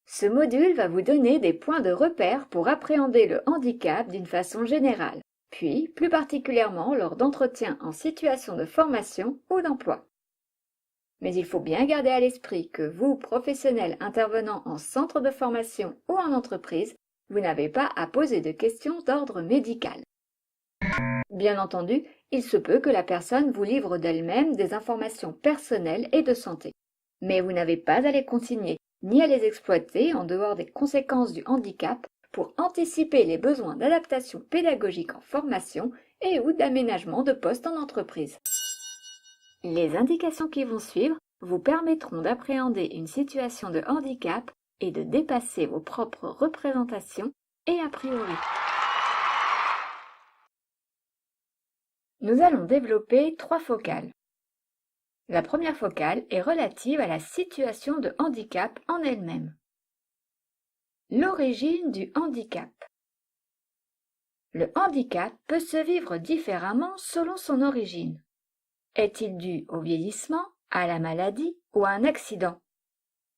Ce module va vous donner des points de repère pour appréhender le handicap d'une façon générale, puis plus particulièrement lors d'entretiens en situation de formation ou d'emploi. Mais il faut bien garder à l'esprit que vous, professionnels intervenant en centre de formation ou en entreprise, vous n'avez pas à poser de questions d'ordre médical. Bien entendu, il se peut que la personne vous livre d'elle-même des informations personnelles et de santé, mais vous n'avez pas à les consigner ni à les exploiter en dehors des conséquences du handicap pour anticiper les besoins d'adaptation pédagogique en formation et ou d'aménagement de poste en entreprise. Les indications qui vont suivre vous permettront d'appréhender une situation de handicap et de dépasser vos propres représentations et a priori. Nous allons développer 3 focales. La première focale est relative à la situation de handicap en elle-même. L'origine du handicap. Le handicap peut se vivre différemment selon son origine. Est-il dû au vieillissement, à la maladie ou à un accident?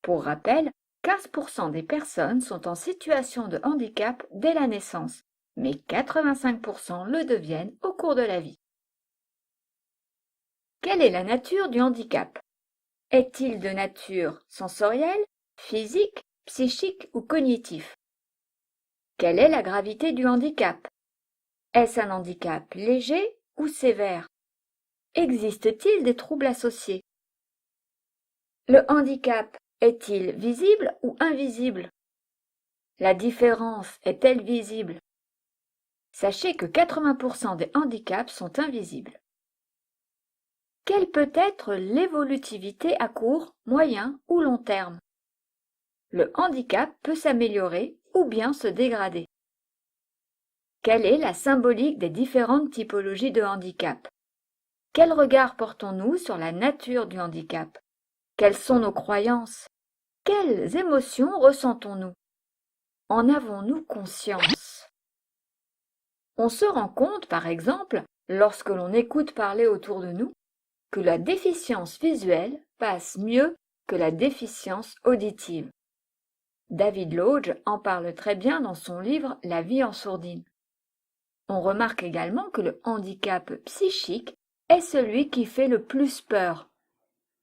Pour rappel, 15% des personnes sont en situation de handicap dès la naissance, mais 85% le deviennent au cours de la vie. Quelle est la nature du handicap? Est-il de nature sensorielle, physique, psychique ou cognitif? Quelle est la gravité du handicap? Est-ce un handicap léger ou sévère? Existe-t-il des troubles associés? Le handicap est-il visible ou invisible? La différence est-elle visible? Sachez que 80% des handicaps sont invisibles. Quelle peut être l'évolutivité à court, moyen ou long terme? Le handicap peut s'améliorer ou bien se dégrader. Quelle est la symbolique des différentes typologies de handicap? Quel regard portons-nous sur la nature du handicap? Quelles sont nos croyances? Quelles émotions ressentons-nous? En avons-nous conscience? On se rend compte, par exemple, lorsque l'on écoute parler autour de nous, que la déficience visuelle passe mieux que la déficience auditive. David Lodge en parle très bien dans son livre La vie en sourdine. On remarque également que le handicap psychique est celui qui fait le plus peur.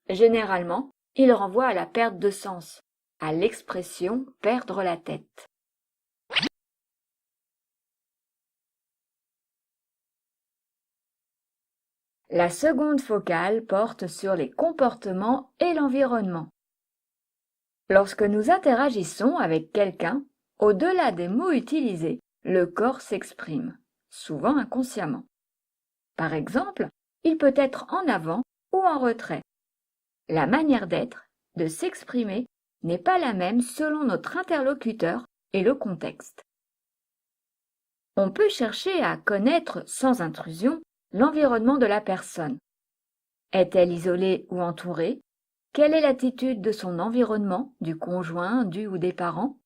Généralement, il renvoie à la perte de sens, à l'expression « perdre la tête ». La seconde focale porte sur les comportements et l'environnement. Lorsque nous interagissons avec quelqu'un, au-delà des mots utilisés, le corps s'exprime, souvent inconsciemment. Par exemple, il peut être en avant ou en retrait. La manière d'être, de s'exprimer, n'est pas la même selon notre interlocuteur et le contexte. On peut chercher à connaître, sans intrusion, l'environnement de la personne. Est-elle isolée ou entourée? Quelle est l'attitude de son environnement, du conjoint, du ou des parents?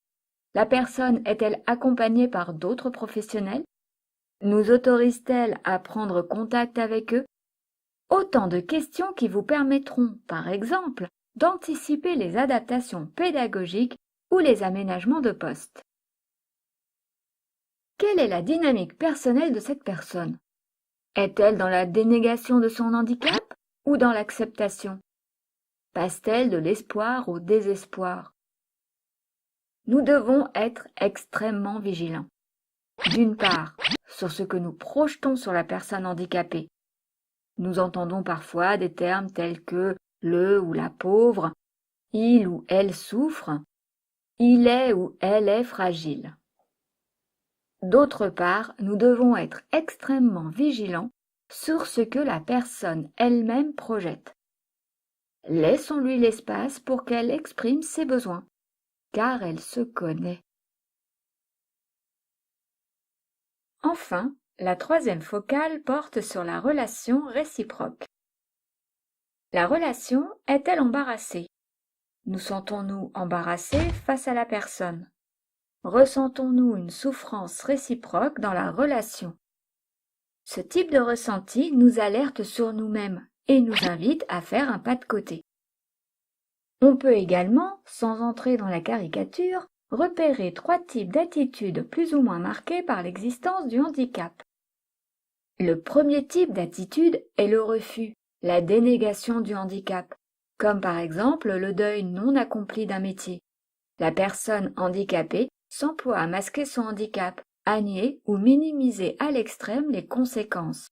La personne est-elle accompagnée par d'autres professionnels? Nous autorise-t-elle à prendre contact avec eux? Autant de questions qui vous permettront, par exemple, d'anticiper les adaptations pédagogiques ou les aménagements de poste. Quelle est la dynamique personnelle de cette personne? Est-elle dans la dénégation de son handicap ou dans l'acceptation? Passe-t-elle de l'espoir au désespoir? Nous devons être extrêmement vigilants. D'une part, sur ce que nous projetons sur la personne handicapée. Nous entendons parfois des termes tels que le ou la pauvre, il ou elle souffre, il est ou elle est fragile. D'autre part, nous devons être extrêmement vigilants sur ce que la personne elle-même projette. Laissons-lui l'espace pour qu'elle exprime ses besoins, car elle se connaît. Enfin, la troisième focale porte sur la relation réciproque. La relation est-elle embarrassée? Nous sentons-nous embarrassés face à la personne? Ressentons-nous une souffrance réciproque dans la relation? Ce type de ressenti nous alerte sur nous-mêmes et nous invite à faire un pas de côté. On peut également, sans entrer dans la caricature, repérer 3 types d'attitudes plus ou moins marquées par l'existence du handicap. Le premier type d'attitude est le refus, la dénégation du handicap, comme par exemple le deuil non accompli d'un métier. La personne handicapée s'emploie à masquer son handicap, à nier ou minimiser à l'extrême les conséquences.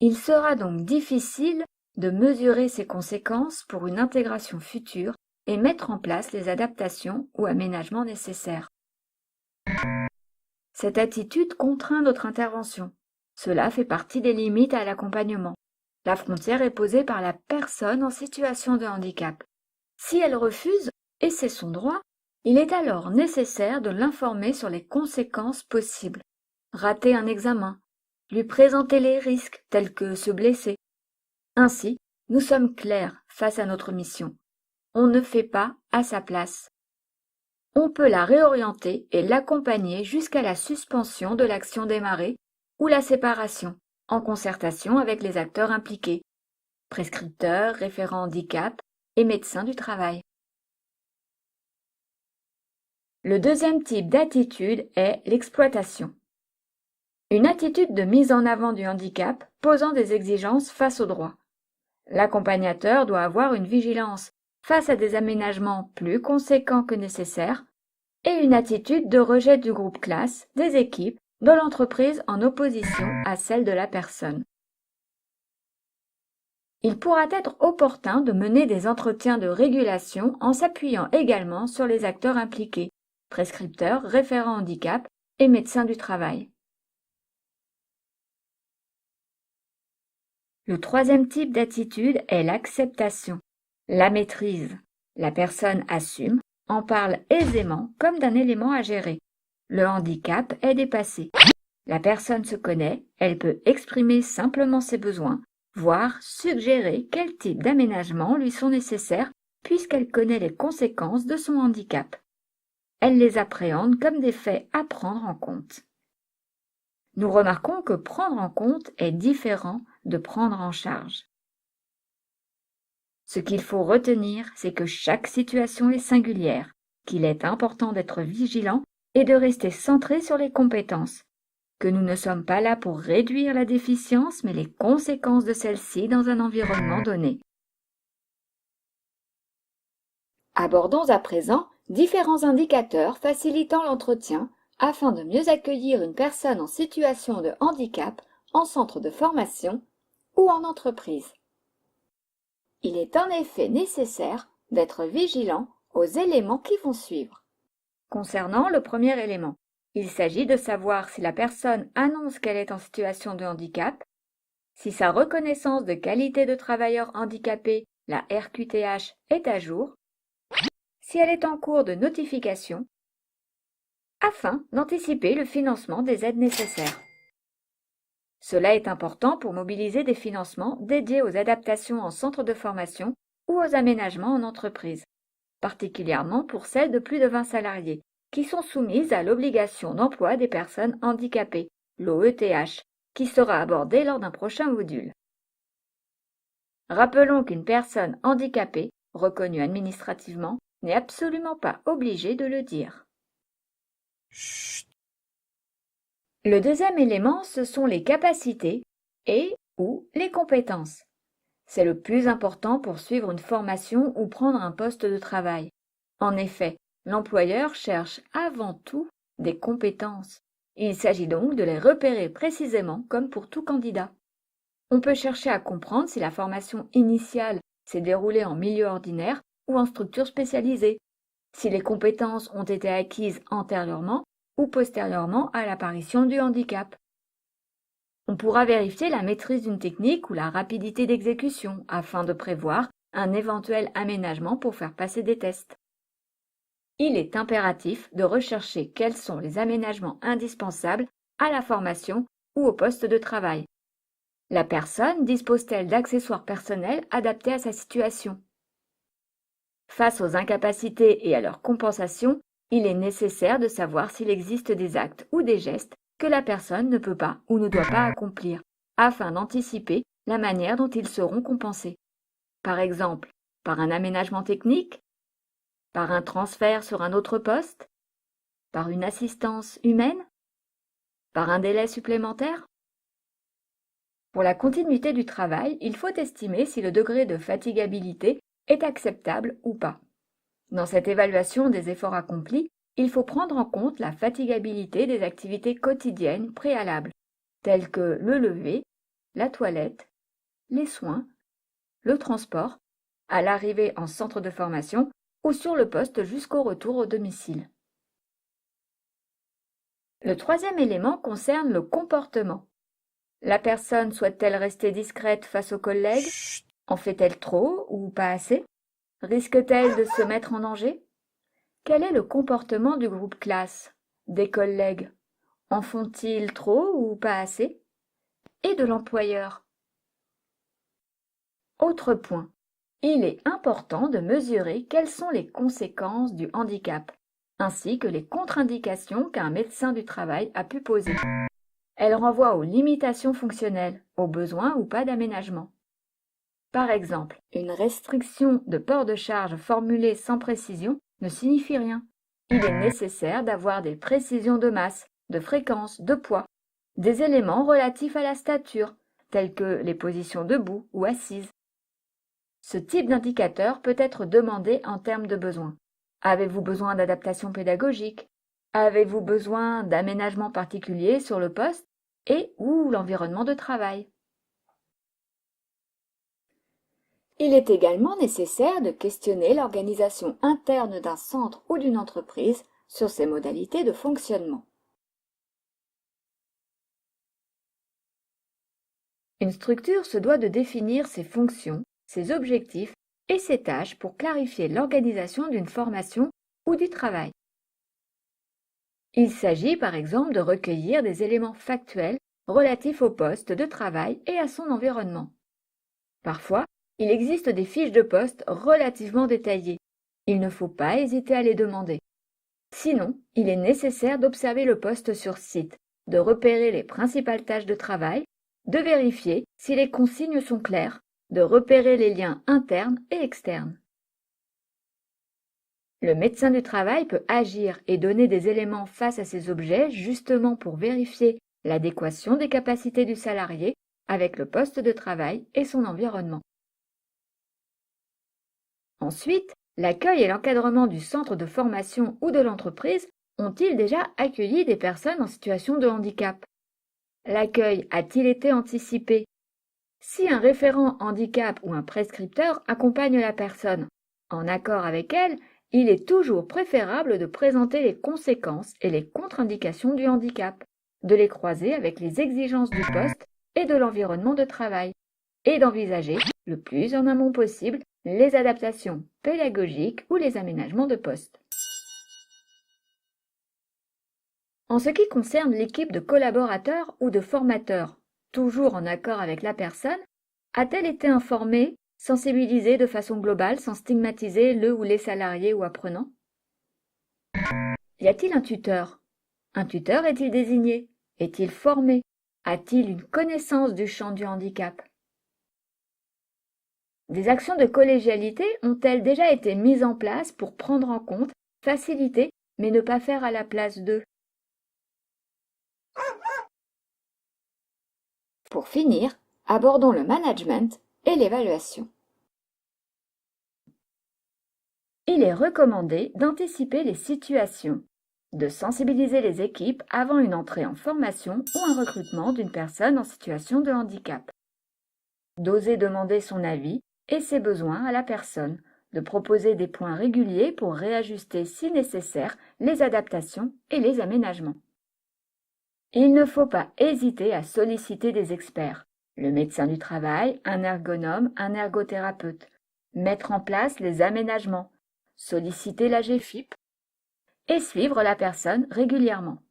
Il sera donc difficile de mesurer ces conséquences pour une intégration future et mettre en place les adaptations ou aménagements nécessaires. Cette attitude contraint notre intervention. Cela fait partie des limites à l'accompagnement. La frontière est posée par la personne en situation de handicap. Si elle refuse, et c'est son droit, il est alors nécessaire de l'informer sur les conséquences possibles. Rater un examen, lui présenter les risques tels que se blesser. Ainsi, nous sommes clairs face à notre mission. On ne fait pas à sa place. On peut la réorienter et l'accompagner jusqu'à la suspension de l'action démarrée ou la séparation, en concertation avec les acteurs impliqués, prescripteurs, référents handicap et médecins du travail. Le deuxième type d'attitude est l'exploitation. Une attitude de mise en avant du handicap posant des exigences face au droit. L'accompagnateur doit avoir une vigilance face à des aménagements plus conséquents que nécessaires et une attitude de rejet du groupe classe, des équipes, de l'entreprise en opposition à celle de la personne. Il pourra être opportun de mener des entretiens de régulation en s'appuyant également sur les acteurs impliqués, prescripteurs, référents handicap et médecins du travail. Le troisième type d'attitude est l'acceptation, la maîtrise. La personne assume, en parle aisément comme d'un élément à gérer. Le handicap est dépassé. La personne se connaît, elle peut exprimer simplement ses besoins, voire suggérer quel type d'aménagements lui sont nécessaires puisqu'elle connaît les conséquences de son handicap. Elle les appréhende comme des faits à prendre en compte. Nous remarquons que prendre en compte est différent de prendre en charge. Ce qu'il faut retenir, c'est que chaque situation est singulière, qu'il est important d'être vigilant et de rester centré sur les compétences, que nous ne sommes pas là pour réduire la déficience, mais les conséquences de celle-ci dans un environnement donné. Abordons à présent différents indicateurs facilitant l'entretien afin de mieux accueillir une personne en situation de handicap en centre de formation ou en entreprise. Il est en effet nécessaire d'être vigilant aux éléments qui vont suivre. Concernant le premier élément, il s'agit de savoir si la personne annonce qu'elle est en situation de handicap, si sa reconnaissance de qualité de travailleur handicapé, la RQTH, est à jour, si elle est en cours de notification, afin d'anticiper le financement des aides nécessaires. Cela est important pour mobiliser des financements dédiés aux adaptations en centre de formation ou aux aménagements en entreprise, particulièrement pour celles de plus de 20 salariés, qui sont soumises à l'obligation d'emploi des personnes handicapées, l'OETH, qui sera abordée lors d'un prochain module. Rappelons qu'une personne handicapée, reconnue administrativement, n'est absolument pas obligée de le dire. Le deuxième élément, ce sont les capacités et ou les compétences. C'est le plus important pour suivre une formation ou prendre un poste de travail. En effet, l'employeur cherche avant tout des compétences. Il s'agit donc de les repérer précisément comme pour tout candidat. On peut chercher à comprendre si la formation initiale s'est déroulée en milieu ordinaire ou en structure spécialisée, si les compétences ont été acquises antérieurement ou postérieurement à l'apparition du handicap. On pourra vérifier la maîtrise d'une technique ou la rapidité d'exécution afin de prévoir un éventuel aménagement pour faire passer des tests. Il est impératif de rechercher quels sont les aménagements indispensables à la formation ou au poste de travail. La personne dispose-t-elle d'accessoires personnels adaptés à sa situation? Face aux incapacités et à leur compensation, il est nécessaire de savoir s'il existe des actes ou des gestes que la personne ne peut pas ou ne doit pas accomplir, afin d'anticiper la manière dont ils seront compensés. Par exemple, par un aménagement technique, par un transfert sur un autre poste, par une assistance humaine, par un délai supplémentaire. Pour la continuité du travail, il faut estimer si le degré de fatigabilité est acceptable ou pas. Dans cette évaluation des efforts accomplis, il faut prendre en compte la fatigabilité des activités quotidiennes préalables, telles que le lever, la toilette, les soins, le transport, à l'arrivée en centre de formation ou sur le poste jusqu'au retour au domicile. Le troisième élément concerne le comportement. La personne souhaite-t-elle rester discrète face aux collègues? En fait-elle trop ou pas assez? Risque-t-elle de se mettre en danger? Quel est le comportement du groupe classe, des collègues? En font-ils trop ou pas assez? Et de l'employeur? Autre point, il est important de mesurer quelles sont les conséquences du handicap, ainsi que les contre-indications qu'un médecin du travail a pu poser. Elles renvoient aux limitations fonctionnelles, aux besoins ou pas d'aménagement. Par exemple, une restriction de port de charge formulée sans précision ne signifie rien. Il est nécessaire d'avoir des précisions de masse, de fréquence, de poids, des éléments relatifs à la stature, tels que les positions debout ou assises. Ce type d'indicateur peut être demandé en termes de besoins. Avez-vous besoin d'adaptation pédagogique? Avez-vous besoin d'aménagement particulier sur le poste et ou l'environnement de travail? Il est également nécessaire de questionner l'organisation interne d'un centre ou d'une entreprise sur ses modalités de fonctionnement. Une structure se doit de définir ses fonctions, ses objectifs et ses tâches pour clarifier l'organisation d'une formation ou du travail. Il s'agit par exemple de recueillir des éléments factuels relatifs au poste de travail et à son environnement. Parfois, il existe des fiches de poste relativement détaillées. Il ne faut pas hésiter à les demander. Sinon, il est nécessaire d'observer le poste sur site, de repérer les principales tâches de travail, de vérifier si les consignes sont claires, de repérer les liens internes et externes. Le médecin du travail peut agir et donner des éléments face à ces objets justement pour vérifier l'adéquation des capacités du salarié avec le poste de travail et son environnement. Ensuite, l'accueil et l'encadrement du centre de formation ou de l'entreprise ont-ils déjà accueilli des personnes en situation de handicap? L'accueil a-t-il été anticipé? Si un référent handicap ou un prescripteur accompagne la personne, en accord avec elle, il est toujours préférable de présenter les conséquences et les contre-indications du handicap, de les croiser avec les exigences du poste et de l'environnement de travail, et d'envisager, le plus en amont possible, les adaptations pédagogiques ou les aménagements de poste. En ce qui concerne l'équipe de collaborateurs ou de formateurs, toujours en accord avec la personne, a-t-elle été informée, sensibilisée de façon globale sans stigmatiser le ou les salariés ou apprenants? Y a-t-il un tuteur? Un tuteur est-il désigné? Est-il formé? A-t-il une connaissance du champ du handicap? Des actions de collégialité ont-elles déjà été mises en place pour prendre en compte, faciliter, mais ne pas faire à la place d'eux? Pour finir, abordons le management et l'évaluation. Il est recommandé d'anticiper les situations, de sensibiliser les équipes avant une entrée en formation ou un recrutement d'une personne en situation de handicap, d'oser demander son avis et ses besoins à la personne, de proposer des points réguliers pour réajuster si nécessaire les adaptations et les aménagements. Il ne faut pas hésiter à solliciter des experts, le médecin du travail, un ergonome, un ergothérapeute, mettre en place les aménagements, solliciter la GFIP et suivre la personne régulièrement.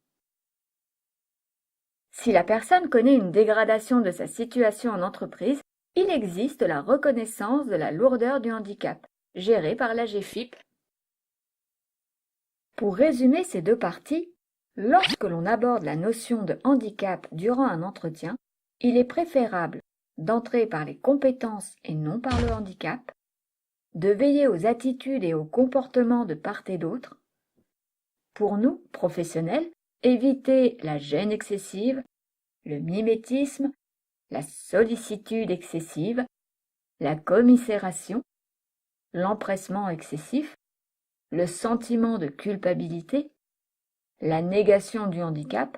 Si la personne connaît une dégradation de sa situation en entreprise, il existe la reconnaissance de la lourdeur du handicap, gérée par la GFIP. Pour résumer ces deux parties, lorsque l'on aborde la notion de handicap durant un entretien, il est préférable d'entrer par les compétences et non par le handicap, de veiller aux attitudes et aux comportements de part et d'autre. Pour nous, professionnels, éviter la gêne excessive, le mimétisme, la sollicitude excessive, la commisération, l'empressement excessif, le sentiment de culpabilité, la négation du handicap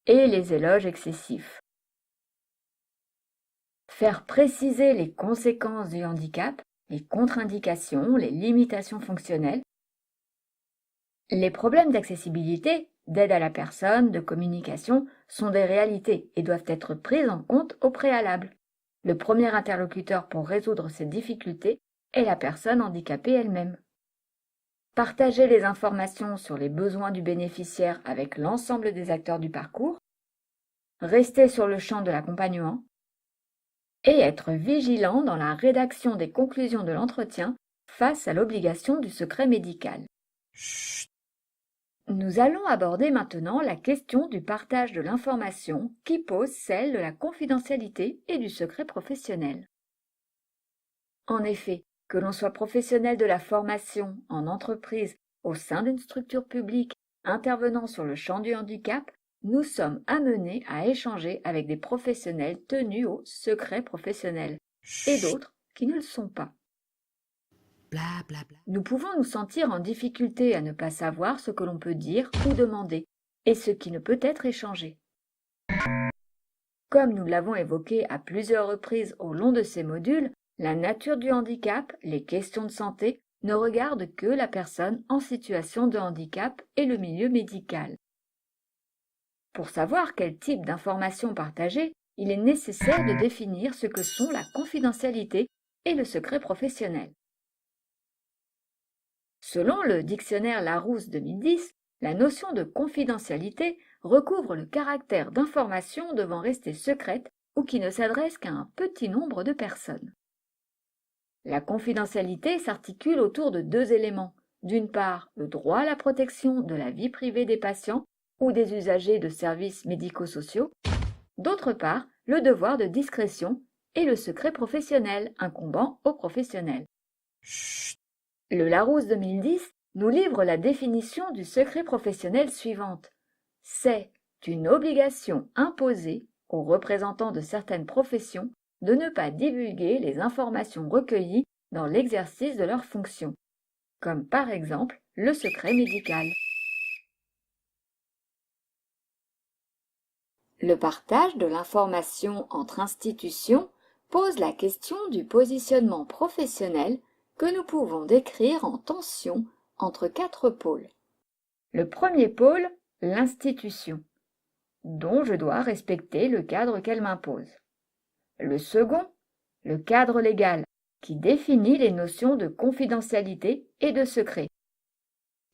et les éloges excessifs. Faire préciser les conséquences du handicap, les contre-indications, les limitations fonctionnelles. Les problèmes d'accessibilité, d'aide à la personne, de communication sont des réalités et doivent être pris en compte au préalable. Le premier interlocuteur pour résoudre ces difficultés est la personne handicapée elle-même. Partager les informations sur les besoins du bénéficiaire avec l'ensemble des acteurs du parcours, rester sur le champ de l'accompagnement et être vigilant dans la rédaction des conclusions de l'entretien face à l'obligation du secret médical. Nous allons aborder maintenant la question du partage de l'information qui pose celle de la confidentialité et du secret professionnel. En effet, que l'on soit professionnel de la formation en entreprise au sein d'une structure publique intervenant sur le champ du handicap, nous sommes amenés à échanger avec des professionnels tenus au secret professionnel et d'autres qui ne le sont pas. Nous pouvons nous sentir en difficulté à ne pas savoir ce que l'on peut dire ou demander et ce qui ne peut être échangé. Comme nous l'avons évoqué à plusieurs reprises au long de ces modules, la nature du handicap, les questions de santé ne regardent que la personne en situation de handicap et le milieu médical. Pour savoir quel type d'informations partager, il est nécessaire de définir ce que sont la confidentialité et le secret professionnel. Selon le dictionnaire Larousse 2010, la notion de confidentialité recouvre le caractère d'informations devant rester secrètes ou qui ne s'adressent qu'à un petit nombre de personnes. La confidentialité s'articule autour de deux éléments. D'une part, le droit à la protection de la vie privée des patients ou des usagers de services médico-sociaux. D'autre part, le devoir de discrétion et le secret professionnel incombant aux professionnels. Le Larousse 2010 nous livre la définition du secret professionnel suivante. C'est une obligation imposée aux représentants de certaines professions de ne pas divulguer les informations recueillies dans l'exercice de leurs fonctions, comme par exemple le secret médical. Le partage de l'information entre institutions pose la question du positionnement professionnel que nous pouvons décrire en tension entre quatre pôles. Le premier pôle, l'institution, dont je dois respecter le cadre qu'elle m'impose. Le second, le cadre légal, qui définit les notions de confidentialité et de secret.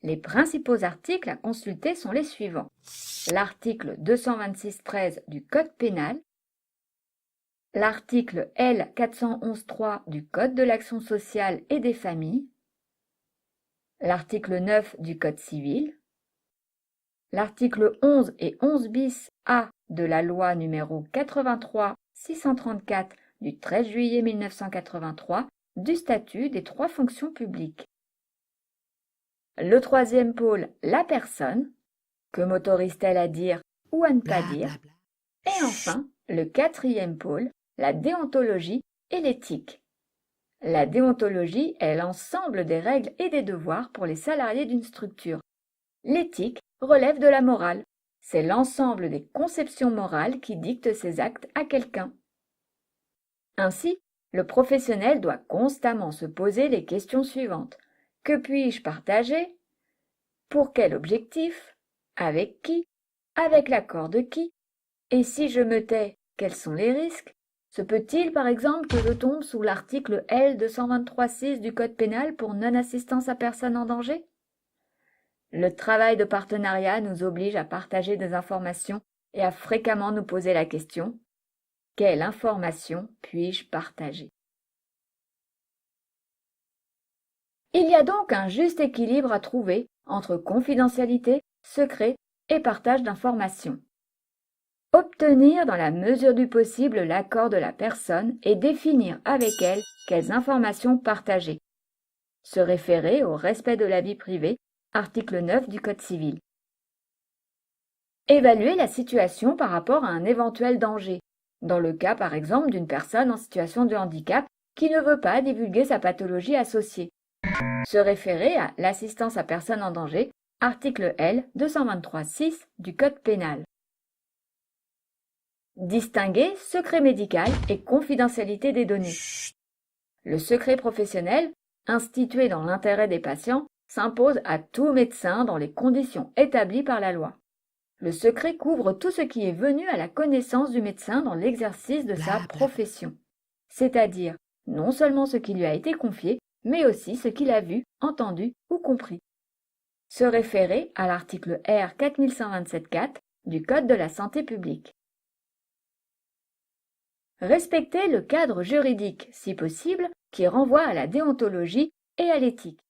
Les principaux articles à consulter sont les suivants. L'article 226-13 du Code pénal, l'article L. 411-3 du Code de l'action sociale et des familles, l'article 9 du Code civil, l'article 11 et 11 bis A de la loi numéro 83-634 du 13 juillet 1983 du statut des trois fonctions publiques. Le troisième pôle, la personne, que m'autorise-t-elle à dire ou à ne pas dire, et enfin, le quatrième pôle, la déontologie et l'éthique. La déontologie est l'ensemble des règles et des devoirs pour les salariés d'une structure. L'éthique relève de la morale. C'est l'ensemble des conceptions morales qui dictent ses actes à quelqu'un. Ainsi, le professionnel doit constamment se poser les questions suivantes. Que puis-je partager? Pour quel objectif? Avec qui? Avec l'accord de qui? Et si je me tais, quels sont les risques? Se peut-il par exemple que je tombe sous l'article L. 223-6 du Code pénal pour non-assistance à personne en danger? Le travail de partenariat nous oblige à partager des informations et à fréquemment nous poser la question: quelle information puis-je partager? Il y a donc un juste équilibre à trouver entre confidentialité, secret et partage d'informations. Obtenir dans la mesure du possible l'accord de la personne et définir avec elle quelles informations partager. Se référer au respect de la vie privée, article 9 du Code civil. Évaluer la situation par rapport à un éventuel danger, dans le cas par exemple d'une personne en situation de handicap qui ne veut pas divulguer sa pathologie associée. Se référer à l'assistance à personne en danger, article L. 223-6 du Code pénal. Distinguer secret médical et confidentialité des données. Le secret professionnel, institué dans l'intérêt des patients, s'impose à tout médecin dans les conditions établies par la loi. Le secret couvre tout ce qui est venu à la connaissance du médecin dans l'exercice de sa profession, c'est-à-dire non seulement ce qui lui a été confié, mais aussi ce qu'il a vu, entendu ou compris. Se référer à l'article R. 4127-4 du Code de la santé publique. Respecter le cadre juridique, si possible, qui renvoie à la déontologie et à l'éthique.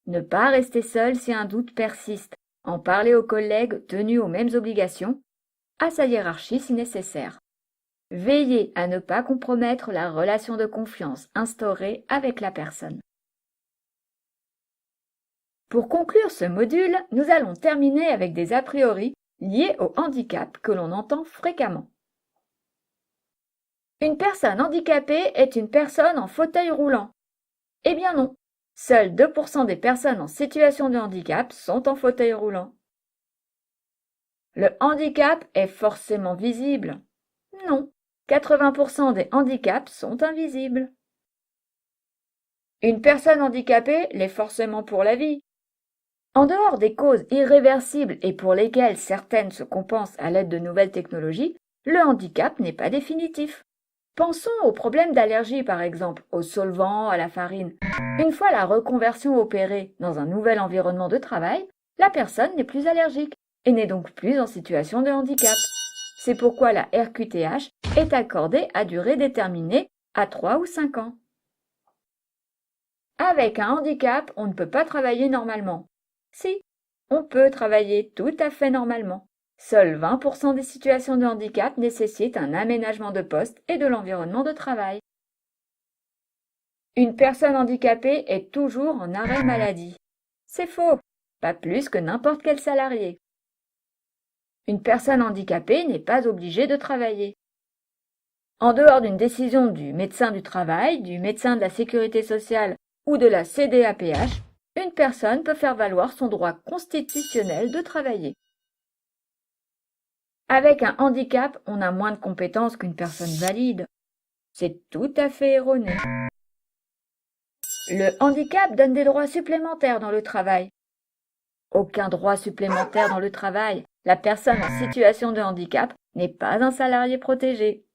Ne pas rester seul si un doute persiste. En parler aux collègues tenus aux mêmes obligations, à sa hiérarchie si nécessaire. Veiller à ne pas compromettre la relation de confiance instaurée avec la personne. Pour conclure ce module, nous allons terminer avec des a priori liés au handicap que l'on entend fréquemment. Une personne handicapée est une personne en fauteuil roulant. Eh bien non. Seuls 2% des personnes en situation de handicap sont en fauteuil roulant. Le handicap est forcément visible. Non, 80% des handicaps sont invisibles. Une personne handicapée l'est forcément pour la vie. En dehors des causes irréversibles et pour lesquelles certaines se compensent à l'aide de nouvelles technologies, le handicap n'est pas définitif. Pensons aux problèmes d'allergie par exemple, aux solvants, à la farine. Une fois la reconversion opérée dans un nouvel environnement de travail, la personne n'est plus allergique et n'est donc plus en situation de handicap. C'est pourquoi la RQTH est accordée à durée déterminée à 3 ou 5 ans. Avec un handicap, on ne peut pas travailler normalement. Si, on peut travailler tout à fait normalement. Seuls 20% des situations de handicap nécessitent un aménagement de poste et de l'environnement de travail. Une personne handicapée est toujours en arrêt maladie. C'est faux, pas plus que n'importe quel salarié. Une personne handicapée n'est pas obligée de travailler. En dehors d'une décision du médecin du travail, du médecin de la sécurité sociale ou de la CDAPH, une personne peut faire valoir son droit constitutionnel de travailler. Avec un handicap, on a moins de compétences qu'une personne valide. C'est tout à fait erroné. Le handicap donne des droits supplémentaires dans le travail. Aucun droit supplémentaire dans le travail. La personne en situation de handicap n'est pas un salarié protégé.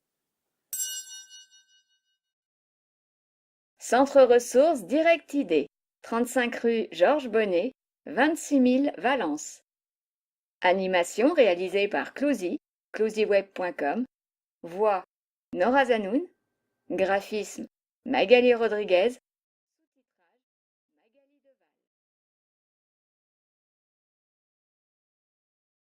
Centre ressources Direct Idée, 35 rue Georges Bonnet, 26 000 Valence. Animation réalisée par Clouzy, clouzyweb.com. Voix Nora Zanoun. Graphisme Magali Rodriguez.